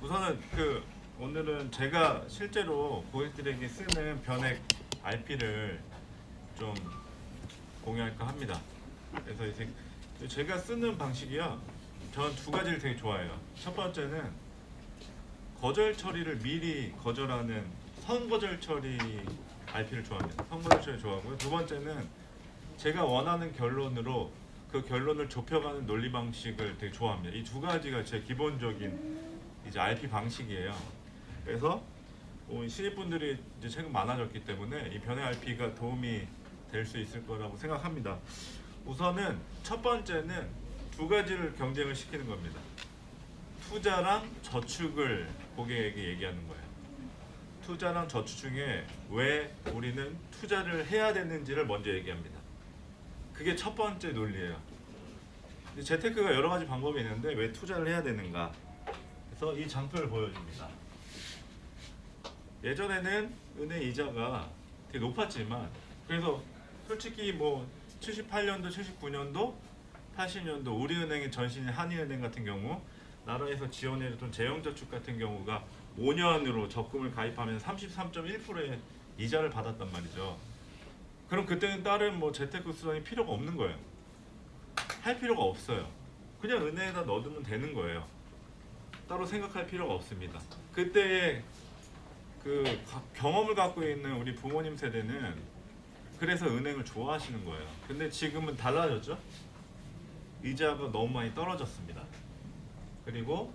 우선은 오늘은 제가 실제로 고객들에게 쓰는 변액 RP를 좀 공유할까 합니다. 그래서 이제 제가 쓰는 방식이요, 저는 두 가지를 되게 좋아해요. 첫 번째는 거절 처리를 미리 거절하는 선거절 처리 RP를 좋아합니다. 선거절 처리 좋아하고요. 두 번째는 제가 원하는 결론으로 그 결론을 좁혀가는 논리 방식을 되게 좋아합니다. 이 두 가지가 제 기본적인 이제 RP 방식이에요. 그래서 신입분들이 이제 최근 많아졌기 때문에 이 변의 RP가 도움이 될 수 있을 거라고 생각합니다. 우선은 첫 번째는 두 가지를 경쟁을 시키는 겁니다. 투자랑 저축을 고객에게 얘기하는 거예요. 투자랑 저축 중에 왜 우리는 투자를 해야 되는지를 먼저 얘기합니다. 그게 첫 번째 논리예요. 재테크가 여러 가지 방법이 있는데 왜 투자를 해야 되는가? 그래서 이 장표를 보여줍니다. 예전에는 은행 이자가 되게 높았지만, 그래서 솔직히 뭐 78년도, 79년도, 80년도 우리은행의 전신인 한인은행 같은 경우 나라에서 지원해줬던 재형저축 같은 경우가 5년으로 적금을 가입하면 33.1%의 이자를 받았단 말이죠. 그럼 그때는 다른 뭐 재테크 수단이 필요가 없는 거예요. 할 필요가 없어요. 그냥 은행에다 넣어두면 되는 거예요. 따로 생각할 필요가 없습니다. 그때의 그 경험을 갖고 있는 우리 부모님 세대는 그래서 은행을 좋아하시는 거예요. 근데 지금은 달라졌죠? 이자가 너무 많이 떨어졌습니다. 그리고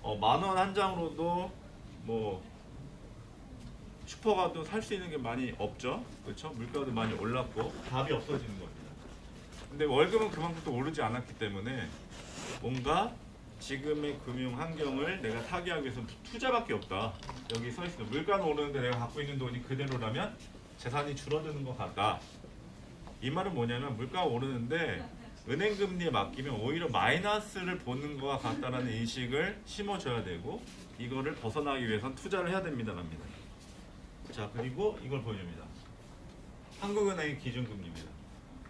10,000원 한 장으로도 뭐 슈퍼 가도 살 수 있는 게 많이 없죠. 그렇죠? 물가도 많이 올랐고 답이 없어지는 겁니다. 근데 월급은 그만큼 또 오르지 않았기 때문에 뭔가 지금의 금융 환경을 내가 타개하기 위해서는 투자밖에 없다. 여기 써 있어요. 물가는 오르는데 내가 갖고 있는 돈이 그대로라면 재산이 줄어드는 것 같다. 이 말은 뭐냐면 물가가 오르는데 은행 금리에 맡기면 오히려 마이너스를 보는 것 같다라는 인식을 심어줘야 되고, 이거를 벗어나기 위해선 투자를 해야 됩니다랍니다. 자, 그리고 이걸 보여줍니다. 한국은행의 기준금리입니다.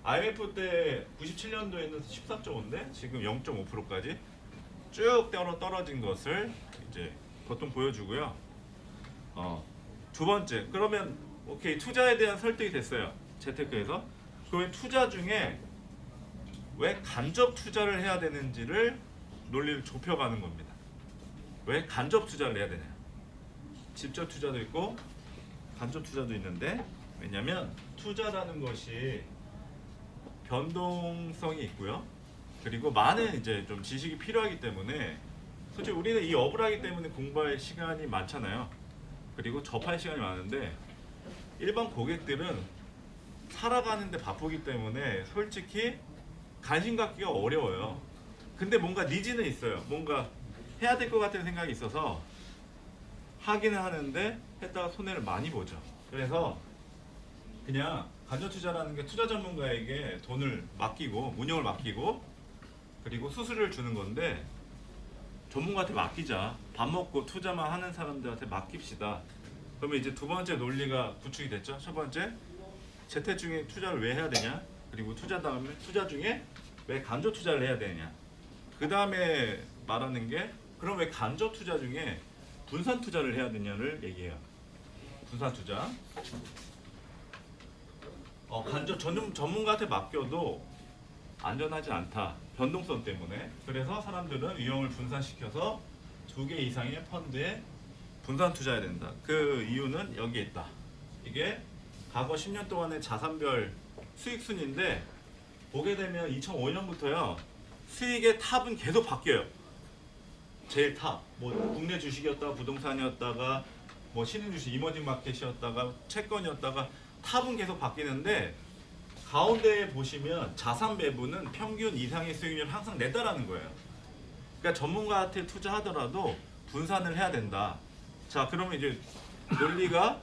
IMF 때 97년도에는 14.5인데 지금 0.5%까지 쭉 떨어진 것을 이제 보통 보여주고요. 두 번째, 그러면 오케이, 투자에 대한 설득이 됐어요. 재테크에서. 그러면 투자 중에 왜 간접 투자를 해야 되는지를 논리를 좁혀가는 겁니다. 왜 간접 투자를 해야 되냐? 직접 투자도 있고 간접 투자도 있는데, 왜냐면 투자라는 것이 변동성이 있고요. 그리고 많은 이제 좀 지식이 필요하기 때문에, 솔직히 우리는 이 업을 하기 때문에 공부할 시간이 많잖아요. 그리고 접할 시간이 많은데 일반 고객들은 살아가는데 바쁘기 때문에 솔직히 관심 갖기가 어려워요. 근데 뭔가 니즈는 있어요. 뭔가 해야 될 것 같은 생각이 있어서 하기는 하는데 했다가 손해를 많이 보죠. 그래서 그냥 간접 투자라는 게 투자 전문가에게 돈을 맡기고 운영을 맡기고 그리고 수수료를 주는 건데, 전문가한테 맡기자. 밥 먹고 투자만 하는 사람들한테 맡깁시다. 그러면 이제 두 번째 논리가 구축이 됐죠. 첫 번째, 재테크 중에 투자를 왜 해야 되냐? 그리고 투자 다음에 투자 중에 왜 간접 투자를 해야 되냐? 그 다음에 말하는 게, 그럼 왜 간접 투자 중에 분산 투자를 해야 되냐를 얘기해요. 분산 투자. 간접 전문가한테 맡겨도 안전하지 않다. 변동성 때문에. 그래서 사람들은 위험을 분산시켜서 2개 이상의 펀드에 분산 투자해야 된다. 그 이유는 여기에 있다. 이게 과거 10년 동안의 자산별 수익 순인데, 보게 되면 2005년부터요 수익의 탑은 계속 바뀌어요. 제일 탑, 뭐 국내 주식이었다가 부동산이었다가 뭐 신흥 주식, 이머징 마켓이었다가 채권이었다가 탑은 계속 바뀌는데, 가운데에 보시면 자산 배분은 평균 이상의 수익률을 항상 냈다라는 거예요. 그러니까 전문가한테 투자하더라도 분산을 해야 된다. 자, 그러면 이제 논리가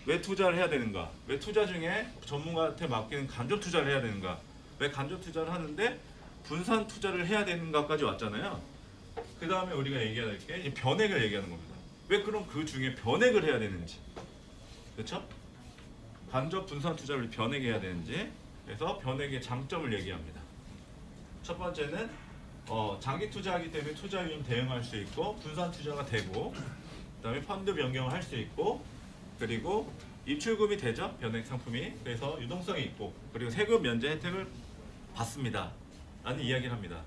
왜 투자를 해야 되는가? 왜 투자 중에 전문가한테 맡기는 간접 투자를 해야 되는가? 왜 간접 투자를 하는데 분산 투자를 해야 되는가까지 왔잖아요. 그 다음에 우리가 얘기해야 될 게 변액을 얘기하는 겁니다. 왜 그럼 그 중에 변액을 해야 되는지, 그렇죠? 간접 분산 투자를 변액해야 되는지, 그래서 변액의 장점을 얘기합니다. 첫 번째는 장기 투자하기 때문에 투자 위험 대응할 수 있고 분산 투자가 되고 그다음에 펀드 변경을 할 수 있고 그리고 입출금이 되죠. 변액 상품이. 그래서 유동성이 있고 그리고 세금 면제 혜택을 받습니다. 라는 이야기를 합니다.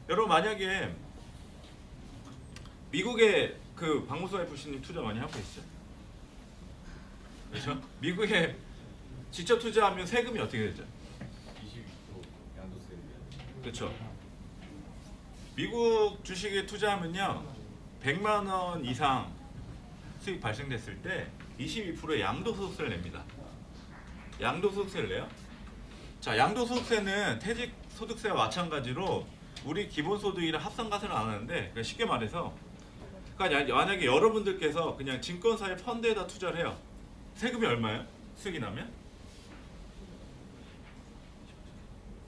여러분 만약에 미국에 그 박무수 FC님 투자 많이 하고 계시죠? 그렇죠? 미국에 직접 투자하면 세금이 어떻게 되죠? 22% 양도세. 그렇죠. 미국 주식에 투자하면요 100만 원 이상 수익 발생됐을 때 22%의 양도소득세를 냅니다. 양도소득세를 내요. 자, 양도소득세는 퇴직소득세와 마찬가지로 우리 기본소득이랑 합산과세를 안 하는데 그러니까 쉽게 말해서 그러니까 만약에 여러분들께서 그냥 증권사의 펀드에다 투자를 해요. 세금이 얼마예요? 수익이 나면?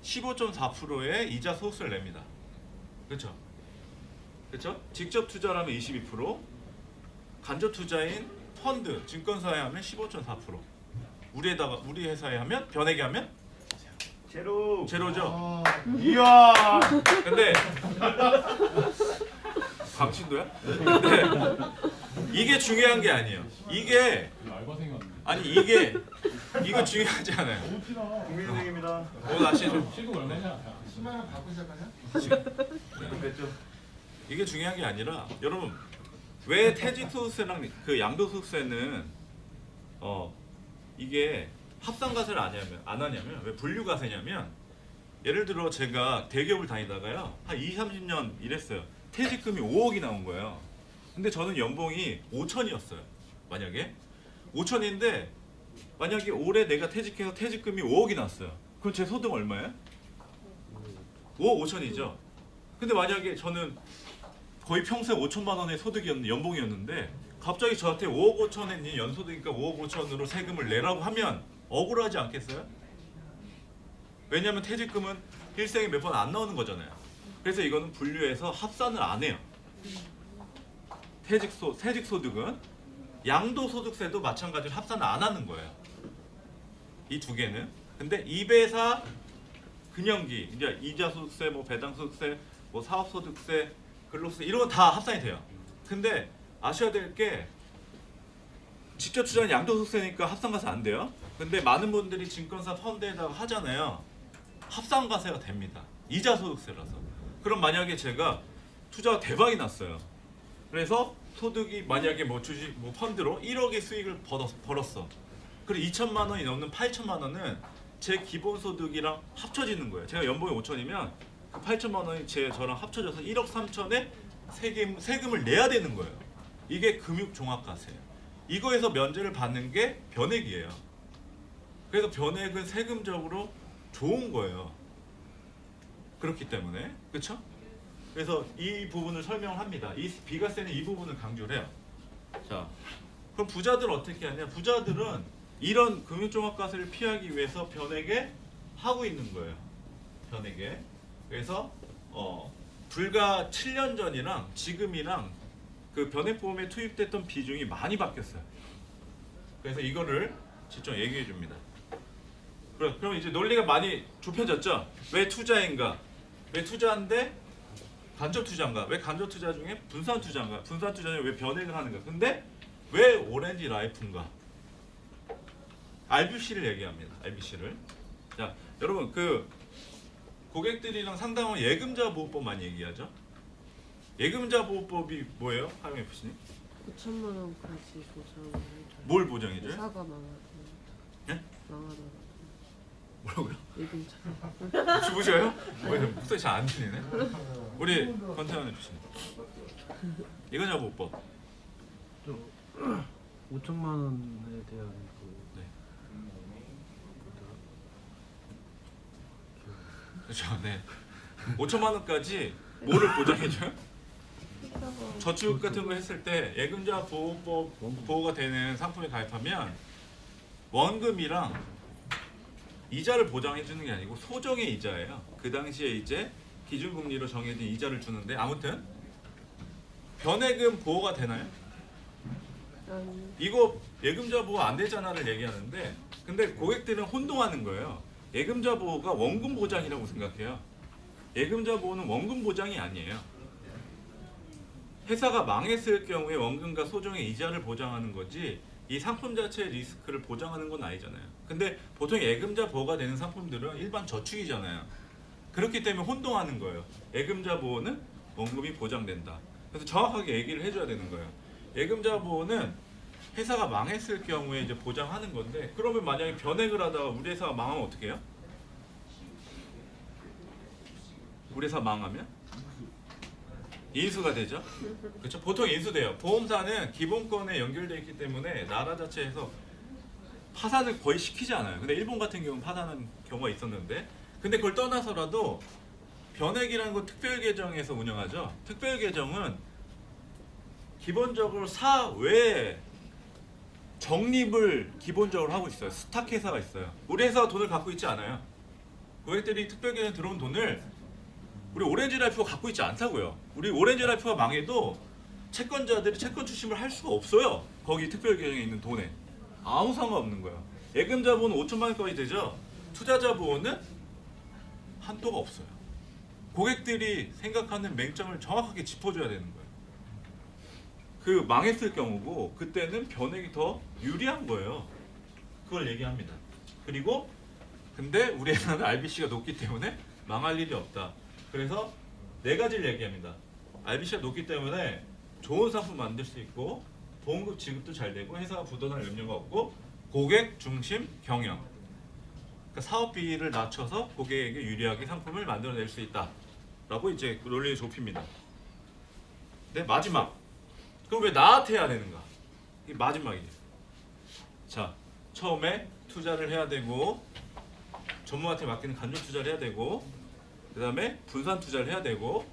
15.4%의 이자 소득세를 냅니다. 그렇죠? 그렇죠? 직접 투자라면 22%, 간접 투자인 펀드, 증권사에 하면 15.4%. 우리 회사에 하면 변액에 하면 제로죠. 이야. 근데 광신도야? 근데 이게 중요한 게 아니에요. 이게 이거 중요하지 않아요. 국민은행입니다. 오늘 아시죠? 시급 얼마냐? 10만 원 받고 시작하냐? 그렇죠. 이게 중요한 게 아니라 여러분 왜 퇴직소득세랑 그 양도소득세는 이게 합산과세를 안 하냐면 왜 분류과세냐면 예를 들어 제가 대기업을 다니다가요 한 20-30년 일했어요. 퇴직금이 5억이 나온 거예요. 근데 저는 연봉이 5천이었어요. 만약에 5천인데 만약에 올해 내가 퇴직해서 퇴직금이 5억이 났어요. 그럼 제 소득 얼마예요? 5억 5천이죠. 근데 만약에 저는 거의 평생 5천만 원의 연봉이었는데 갑자기 저한테 5억 5천의 연소득이니까 5억 5천으로 세금을 내라고 하면 억울하지 않겠어요? 왜냐하면 퇴직금은 일생에 몇 번 안 나오는 거잖아요. 그래서 이거는 분류해서 합산을 안 해요. 퇴직소득은 양도소득세도 마찬가지로 합산을 안 하는 거예요. 이 두 개는. 근데 이배사 금연기, 이제 이자소득세, 뭐 배당소득세, 뭐 사업소득세, 근로세 이런 건 다 합산이 돼요. 근데 아셔야 될 게 직접 투자는 양도소득세니까 합산과세 안 돼요. 근데 많은 분들이 증권사 펀드에다가 하잖아요. 합산과세가 됩니다. 이자소득세라서. 그럼 만약에 제가 투자가 대박이 났어요. 그래서 소득이 만약에 뭐 주식 뭐 펀드로 1억의 수익을 벌었어. 그리고 2천만 원이 넘는 8천만 원은 제 기본소득이랑 합쳐지는 거예요. 제가 연봉이 5천이면 그 8천만 원이 저랑 합쳐져서 1억 3천에 세금을 내야 되는 거예요. 이게 금융종합과세예요. 이거에서 면제를 받는 게 변액이에요. 그래서 변액은 세금적으로 좋은 거예요. 그렇기 때문에 그렇죠? 그래서 이 부분을 설명합니다. 이 비과세는 이 부분을 강조를 해요. 자, 그럼 부자들은 어떻게 하냐? 부자들은 이런 금융종합과세를 피하기 위해서 변액에 하고 있는 거예요. 변액에. 그래서 불과 7년 전이랑 지금이랑 그 변액보험에 투입됐던 비중이 많이 바뀌었어요. 그래서 이거를 직접 얘기해 줍니다. 그럼 이제 논리가 많이 좁혀졌죠? 왜 투자인가? 왜 투자인데 간접 투자인가? 왜 간접 투자 중에 분산 투자인가? 분산 투자 중에 왜 변액을 하는가? 근데 왜 오렌지 라이프인가? RBC를 얘기합니다. RBC를. 자, 여러분 그 고객들이랑 상담하면 예금자 보호법 많이 얘기하죠? 예금자 보호법이 뭐예요? 하영 FC님? 5천만 원까지 보장을 해줘요. 뭘 보장해줘요? 회사가 망하면 네? 망하더라도 뭐라고요? 예금차. 주무셔요? 왜 목소리 잘 안 들리네? 우리 권태현 FC님. 예금자 보호법. 5천만 원에 대한 그 네. 그렇죠. 네. 5천만 원까지 뭐를 보장해줘요? 저축 같은 거 했을 때 예금자 보호법 보호가 되는 상품에 가입하면 원금이랑 이자를 보장해 주는 게 아니고 소정의 이자예요. 그 당시에 이제 기준금리로 정해진 이자를 주는데 아무튼 변액은 보호가 되나요? 이거 예금자 보호 안 되잖아를 얘기하는데 근데 고객들은 혼동하는 거예요. 예금자 보호가 원금 보장이라고 생각해요. 예금자 보호는 원금 보장이 아니에요. 회사가 망했을 경우에 원금과 소정의 이자를 보장하는 거지 이 상품 자체의 리스크를 보장하는 건 아니잖아요. 근데 보통 예금자 보호가 되는 상품들은 일반 저축이잖아요. 그렇기 때문에 혼동하는 거예요. 예금자 보호는 원금이 보장된다. 그래서 정확하게 얘기를 해줘야 되는 거예요. 예금자 보호는 회사가 망했을 경우에 이제 보장하는 건데, 그러면 만약에 변액을 하다가 우리 회사가 망하면 어떻게 해요? 우리 회사 망하면 인수가 되죠. 그렇죠? 보통 인수돼요. 보험사는 기본권에 연결되어 있기 때문에 나라 자체에서 파산을 거의 시키지 않아요. 근데 일본 같은 경우는 파산하는 경우가 있었는데, 근데 그걸 떠나서라도 변액이라는 건 특별계정에서 운영하죠. 특별계정은 기본적으로 사외 적립을 기본적으로 하고 있어요. 스탁 회사가 있어요. 우리 회사가 돈을 갖고 있지 않아요. 고객들이 특별계정에 들어온 돈을 우리 오렌지라이프가 갖고 있지 않다고요. 우리 오렌지라이프가 망해도 채권자들이 채권 추심을 할 수가 없어요. 거기 특별계정에 있는 돈에 아무 상관없는 거예요. 예금자 보호는 5천만 원까지 되죠. 투자자 보호는 한도가 없어요. 고객들이 생각하는 맹점을 정확하게 짚어줘야 되는 거예요. 그 망했을 경우고 그때는 변액이 더 유리한 거예요. 그걸 얘기합니다. 그리고 근데 우리 회사는 RBC가 높기 때문에 망할 일이 없다. 그래서 네 가지를 얘기합니다. RBC가 높기 때문에 좋은 상품 만들 수 있고 보험금 지급도 잘 되고 회사가 부도날 염려가 없고 고객 중심 경영. 그러니까 사업비를 낮춰서 고객에게 유리하게 상품을 만들어낼 수 있다라고 이제 논리를 좁힙니다. 네, 마지막. 그럼 왜 나한테 해야 되는가? 이게 마지막이에요. 자, 처음에 투자를 해야 되고 전문가한테 맡기는 간접 투자를 해야 되고 그 다음에 분산 투자를 해야 되고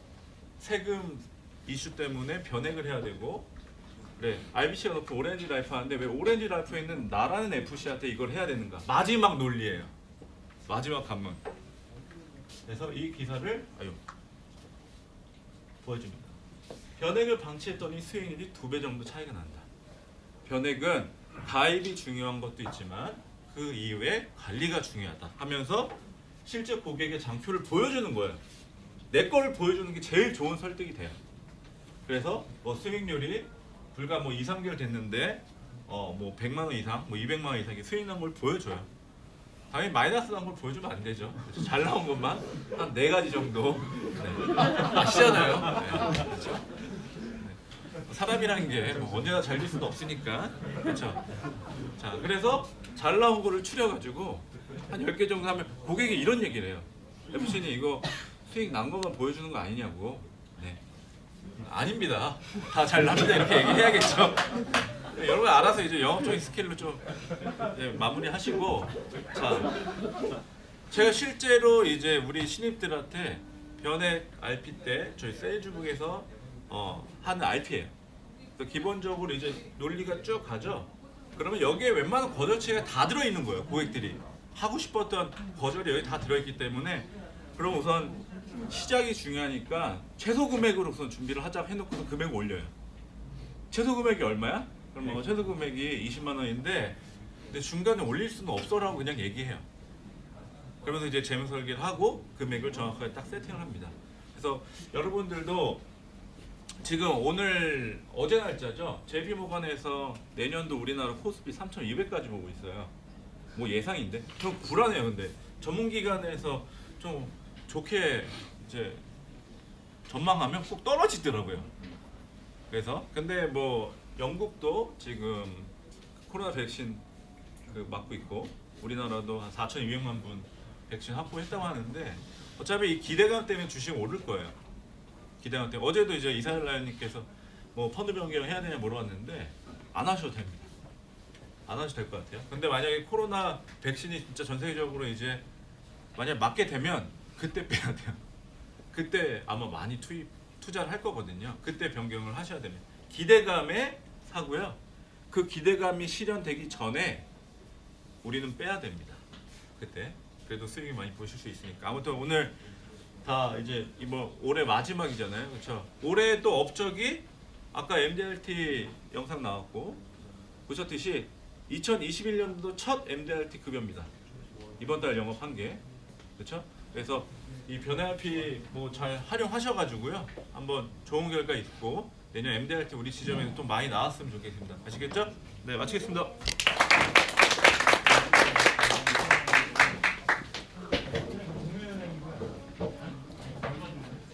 세금 이슈 때문에 변액을 해야 되고 그래 RBC가 놓고 오렌지 라이프 하는데 왜 오렌지 라이프에 있는 나라는 FC한테 이걸 해야 되는가? 마지막 논리예요. 마지막 관문. 그래서 이 기사를 보여줍니다. 변액을 방치했더니 수익률이 2배 정도 차이가 난다. 변액은 가입이 중요한 것도 있지만 그 이외에 관리가 중요하다 하면서 실제 고객의 장표를 보여주는 거예요. 내 거를 보여주는 게 제일 좋은 설득이 돼요. 그래서 뭐 수익률이 불과 뭐 2, 3개월 됐는데 뭐 100만 원 이상, 뭐 200만 원 이상의 수익 난 걸 보여줘요. 당연히 마이너스 난 걸 보여주면 안 되죠. 잘 나온 것만 한 4가지 정도. 네. 아시잖아요. 네. 그렇죠? 사람이라는 게 뭐 언제나 잘 될 수는 없으니까. 그렇죠? 자, 그래서 잘 나온 거를 추려가지고 한 10개 정도 하면 고객이 이런 얘기를 해요. FC님 이거 수익 난 것만 보여주는 거 아니냐고. 네. 아닙니다. 다 잘 납니다. 이렇게 얘기해야겠죠. 네, 여러분 알아서 이제 영업적인 스킬로 좀 마무리하시고. 자, 제가 실제로 이제 우리 신입들한테 변액 RP 때 저희 세일즈북에서 하는 RP예요. 기본적으로 이제 논리가 쭉 가죠. 그러면 여기에 웬만한 거절체가 다 들어있는 거예요. 고객들이 하고 싶었던 거절이 여기 다 들어있기 때문에 그럼 우선 시작이 중요하니까 최소 금액으로 우선 준비를 하자고 해놓고서 금액을 올려요. 최소 금액이 얼마야? 그럼 최소 금액이 20만 원인데 근데 중간에 올릴 수는 없어라고 그냥 얘기해요. 그러면서 이제 재무 설계를 하고 금액을 정확하게 딱 세팅을 합니다. 그래서 여러분들도 지금 오늘 어제 날짜죠. JP모건에서 내년도 우리나라 코스피 3,200까지 보고 있어요. 뭐 예상인데 좀 불안해요. 근데 전문기관에서 좀 좋게 이제 전망하면 꼭 떨어지더라고요. 그래서 근데 뭐 영국도 지금 코로나 백신 맞고 있고 우리나라도 한 4,200만 분 백신 확보했다고 하는데 어차피 이 기대감 때문에 주식 오를 거예요. 기대감 때문에. 어제도 이제 이사일 라이언님께서 뭐 펀드 변경 해야 되냐 물어봤는데 안 하셔도 됩니다. 안 하셔도 될 것 같아요. 근데 만약에 코로나 백신이 진짜 전 세계적으로 이제 만약 맞게 되면 그때 빼야 돼요. 그때 아마 많이 투자를 할 거거든요. 그때 변경을 하셔야 됩니다. 기대감에 사고요. 그 기대감이 실현되기 전에 우리는 빼야 됩니다. 그때 그래도 수익이 많이 보실 수 있으니까. 아무튼 오늘 다 이제 이번 올해 마지막이잖아요. 그렇죠? 올해 또 업적이 아까 MDRT 영상 나왔고 보셨듯이 2021년도 첫 MDRT 급여입니다. 이번 달 영업한 게. 그렇죠? 그래서 이 변화RP 뭐 잘 활용하셔가지고요. 한번 좋은 결과 있고 내년 MDRT 우리 지점에는 또 많이 나왔으면 좋겠습니다. 아시겠죠? 네, 마치겠습니다.